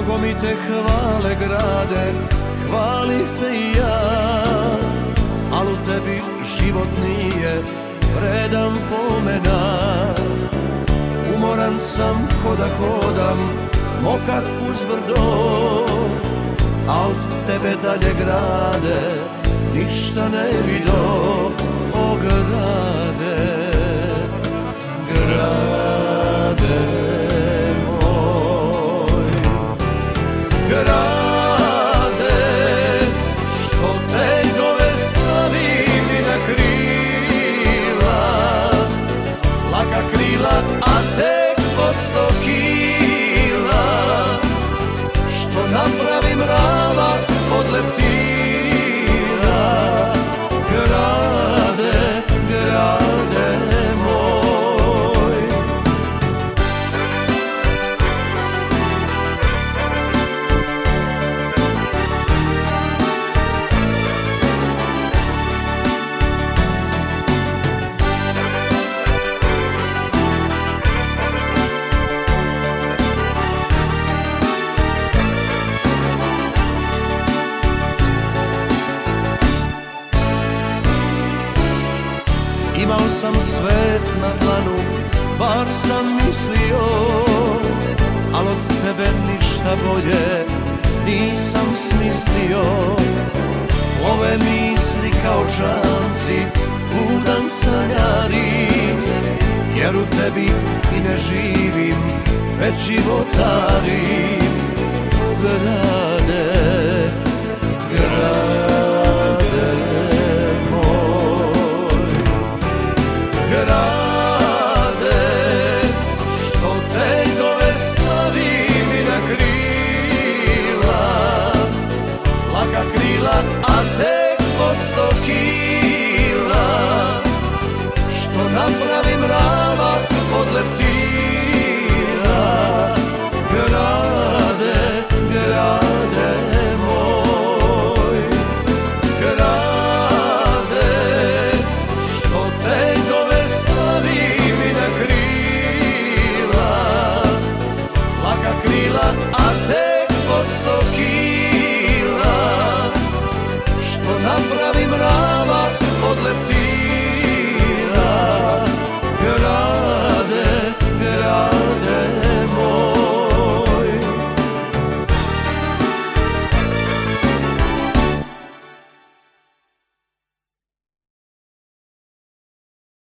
Mnogo mi te hvale grade, hvalim te i ja, al u tebi život nije vredan pomena. Umoran sam ko da hodam, mokar uz brdo, a od tebe dalje grade ništa ne vido. O grade, grade moj, grade, što tegove stavim na krila, laka krila, a tek od 100 kila, što napravi mrava od leptira. Grade, grade moj. Imao sam svet na dlanu, bar sam mislio, al od tebe ništa bolje nisam smislio. Ove misli kao žanci, ludan sanjari, jer u tebi i ne živim, već životarim. Grade, grade moj, grade, što tegove stavim na krila, laka krila, a tek od 100 kila, što napravi